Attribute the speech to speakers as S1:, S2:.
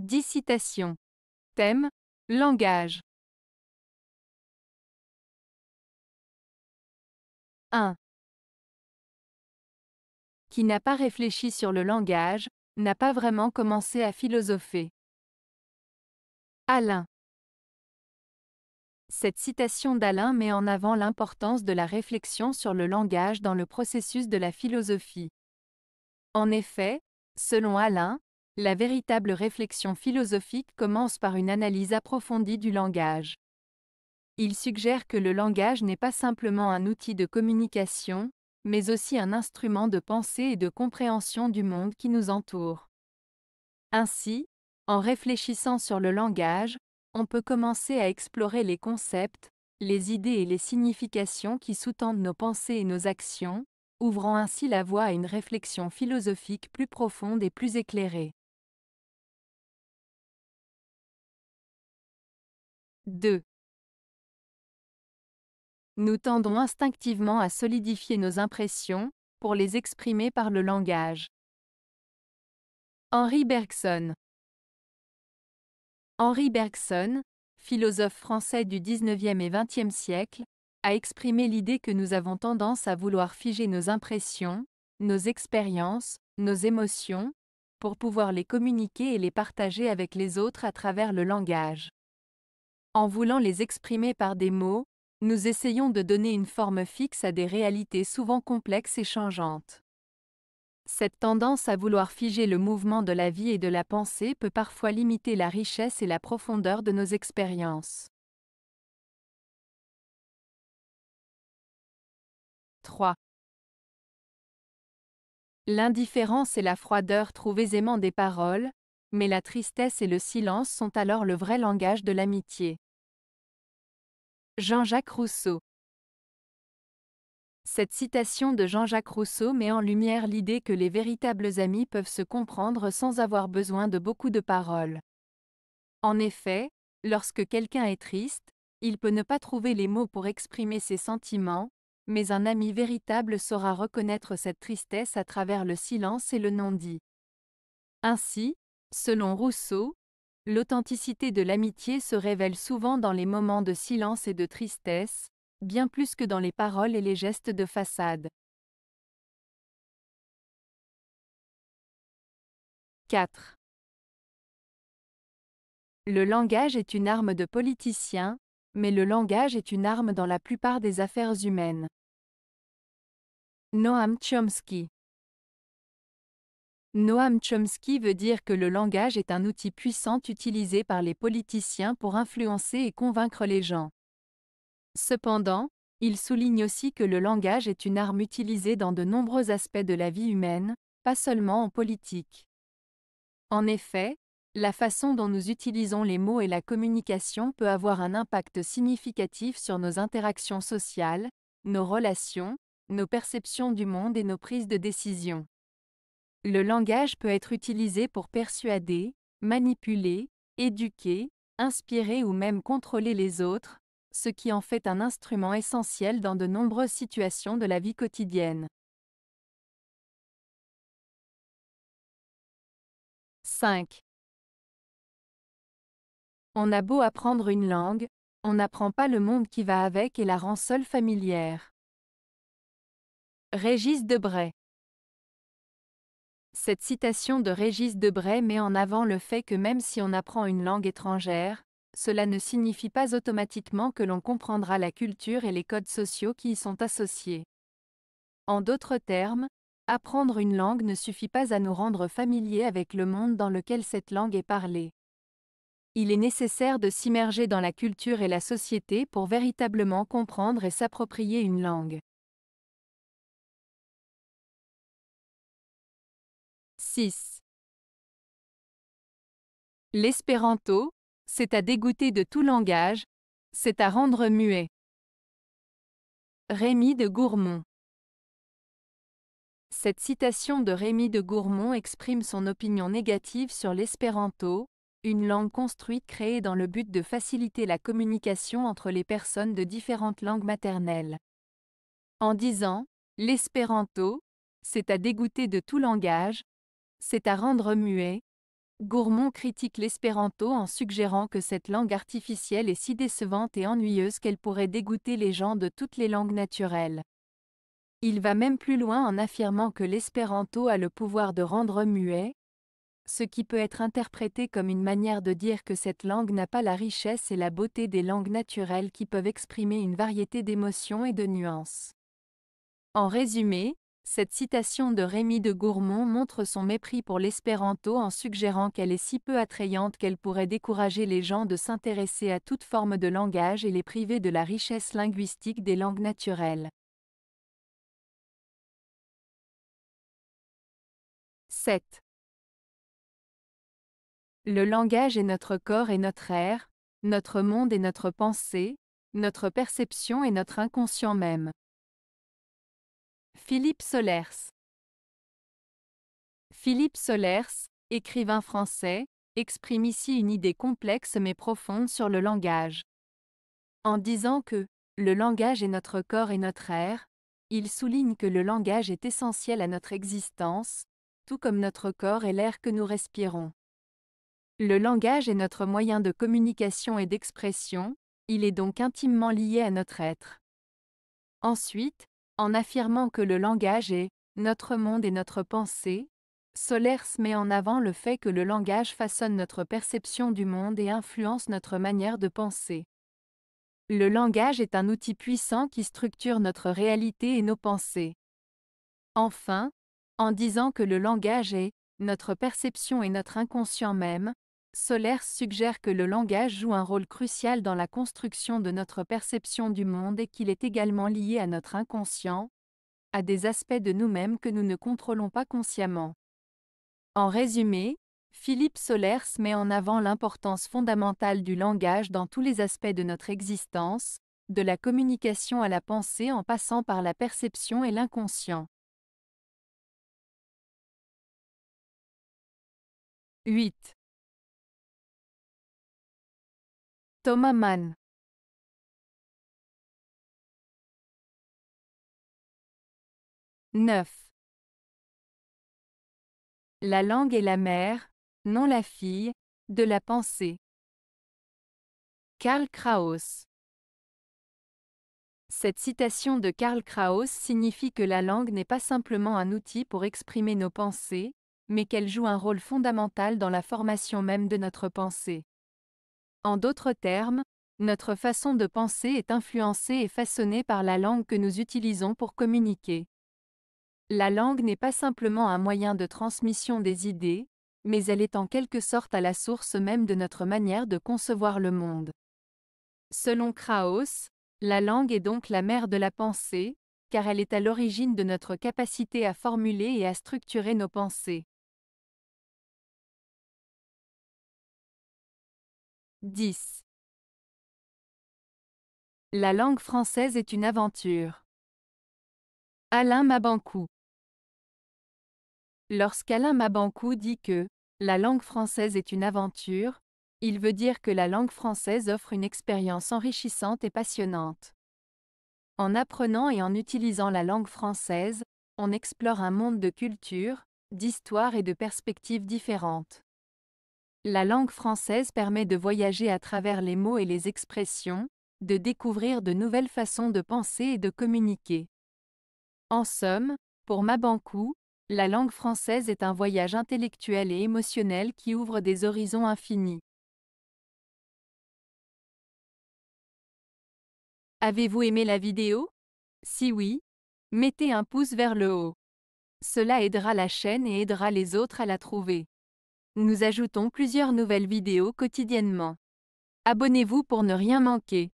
S1: 10 citations. Thème, langage. 1. Qui n'a pas réfléchi sur le langage, n'a pas vraiment commencé à philosopher. Alain. Cette citation d'Alain met en avant l'importance de la réflexion sur le langage dans le processus de la philosophie. En effet, selon Alain, la véritable réflexion philosophique commence par une analyse approfondie du langage. Il suggère que le langage n'est pas simplement un outil de communication, mais aussi un instrument de pensée et de compréhension du monde qui nous entoure. Ainsi, en réfléchissant sur le langage, on peut commencer à explorer les concepts, les idées et les significations qui sous-tendent nos pensées et nos actions, ouvrant ainsi la voie à une réflexion philosophique plus profonde et plus éclairée. 2. Nous tendons instinctivement à solidifier nos impressions, pour les exprimer par le langage. Henri Bergson. Henri Bergson, philosophe français du XIXe et XXe siècle, a exprimé l'idée que nous avons tendance à vouloir figer nos impressions, nos expériences, nos émotions, pour pouvoir les communiquer et les partager avec les autres à travers le langage. En voulant les exprimer par des mots, nous essayons de donner une forme fixe à des réalités souvent complexes et changeantes. Cette tendance à vouloir figer le mouvement de la vie et de la pensée peut parfois limiter la richesse et la profondeur de nos expériences. 3. L'indifférence et la froideur trouvent aisément des paroles, mais la tristesse et le silence sont alors le vrai langage de l'amitié. Jean-Jacques Rousseau. Cette citation de Jean-Jacques Rousseau met en lumière l'idée que les véritables amis peuvent se comprendre sans avoir besoin de beaucoup de paroles. En effet, lorsque quelqu'un est triste, il peut ne pas trouver les mots pour exprimer ses sentiments, mais un ami véritable saura reconnaître cette tristesse à travers le silence et le non-dit. Ainsi, selon Rousseau, l'authenticité de l'amitié se révèle souvent dans les moments de silence et de tristesse, bien plus que dans les paroles et les gestes de façade. 4. Le langage est une arme de politicien, mais le langage est une arme dans la plupart des affaires humaines. Noam Chomsky. Noam Chomsky veut dire que le langage est un outil puissant utilisé par les politiciens pour influencer et convaincre les gens. Cependant, il souligne aussi que le langage est une arme utilisée dans de nombreux aspects de la vie humaine, pas seulement en politique. En effet, la façon dont nous utilisons les mots et la communication peut avoir un impact significatif sur nos interactions sociales, nos relations, nos perceptions du monde et nos prises de décision. Le langage peut être utilisé pour persuader, manipuler, éduquer, inspirer ou même contrôler les autres, ce qui en fait un instrument essentiel dans de nombreuses situations de la vie quotidienne. 5. On a beau apprendre une langue, on n'apprend pas le monde qui va avec et la rend seule familière. Régis Debray. Cette citation de Régis Debray met en avant le fait que même si on apprend une langue étrangère, cela ne signifie pas automatiquement que l'on comprendra la culture et les codes sociaux qui y sont associés. En d'autres termes, apprendre une langue ne suffit pas à nous rendre familiers avec le monde dans lequel cette langue est parlée. Il est nécessaire de s'immerger dans la culture et la société pour véritablement comprendre et s'approprier une langue. 6. L'espéranto, c'est à dégoûter de tout langage, c'est à rendre muet. Rémy de Gourmont. Cette citation de Rémy de Gourmont exprime son opinion négative sur l'espéranto, une langue construite créée dans le but de faciliter la communication entre les personnes de différentes langues maternelles. En disant « l'espéranto, c'est à dégoûter de tout langage, c'est à rendre muet », Gourmont critique l'espéranto en suggérant que cette langue artificielle est si décevante et ennuyeuse qu'elle pourrait dégoûter les gens de toutes les langues naturelles. Il va même plus loin en affirmant que l'espéranto a le pouvoir de rendre muet, ce qui peut être interprété comme une manière de dire que cette langue n'a pas la richesse et la beauté des langues naturelles qui peuvent exprimer une variété d'émotions et de nuances. En résumé, cette citation de Rémy de Gourmont montre son mépris pour l'espéranto en suggérant qu'elle est si peu attrayante qu'elle pourrait décourager les gens de s'intéresser à toute forme de langage et les priver de la richesse linguistique des langues naturelles. 7. Le langage est notre corps et notre air, notre monde et notre pensée, notre perception et notre inconscient même. Philippe Solers. Philippe Solers, écrivain français, exprime ici une idée complexe mais profonde sur le langage. En disant que le langage est notre corps et notre air, il souligne que le langage est essentiel à notre existence, tout comme notre corps est l'air que nous respirons. Le langage est notre moyen de communication et d'expression, il est donc intimement lié à notre être. Ensuite, en affirmant que le langage est notre monde et notre pensée, Solers met en avant le fait que le langage façonne notre perception du monde et influence notre manière de penser. Le langage est un outil puissant qui structure notre réalité et nos pensées. Enfin, en disant que le langage est notre perception et notre inconscient même, Solers suggère que le langage joue un rôle crucial dans la construction de notre perception du monde et qu'il est également lié à notre inconscient, à des aspects de nous-mêmes que nous ne contrôlons pas consciemment. En résumé, Philippe Solers met en avant l'importance fondamentale du langage dans tous les aspects de notre existence, de la communication à la pensée en passant par la perception et l'inconscient. 8. Thomas Mann. « 9. La langue est la mère, non la fille, de la pensée. Karl Kraus. Cette citation de Karl Kraus signifie que la langue n'est pas simplement un outil pour exprimer nos pensées, mais qu'elle joue un rôle fondamental dans la formation même de notre pensée. En d'autres termes, notre façon de penser est influencée et façonnée par la langue que nous utilisons pour communiquer. La langue n'est pas simplement un moyen de transmission des idées, mais elle est en quelque sorte à la source même de notre manière de concevoir le monde. Selon Kraus, la langue est donc la mère de la pensée, car elle est à l'origine de notre capacité à formuler et à structurer nos pensées. 10. La langue française est une aventure. Alain Mabanckou. Lorsqu'Alain Mabanckou dit que la langue française est une aventure, il veut dire que la langue française offre une expérience enrichissante et passionnante. En apprenant et en utilisant la langue française, on explore un monde de cultures, d'histoires et de perspectives différentes. La langue française permet de voyager à travers les mots et les expressions, de découvrir de nouvelles façons de penser et de communiquer. En somme, pour Mabanckou, la langue française est un voyage intellectuel et émotionnel qui ouvre des horizons infinis. Avez-vous aimé la vidéo? Si oui, mettez un pouce vers le haut. Cela aidera la chaîne et aidera les autres à la trouver. Nous ajoutons plusieurs nouvelles vidéos quotidiennement. Abonnez-vous pour ne rien manquer.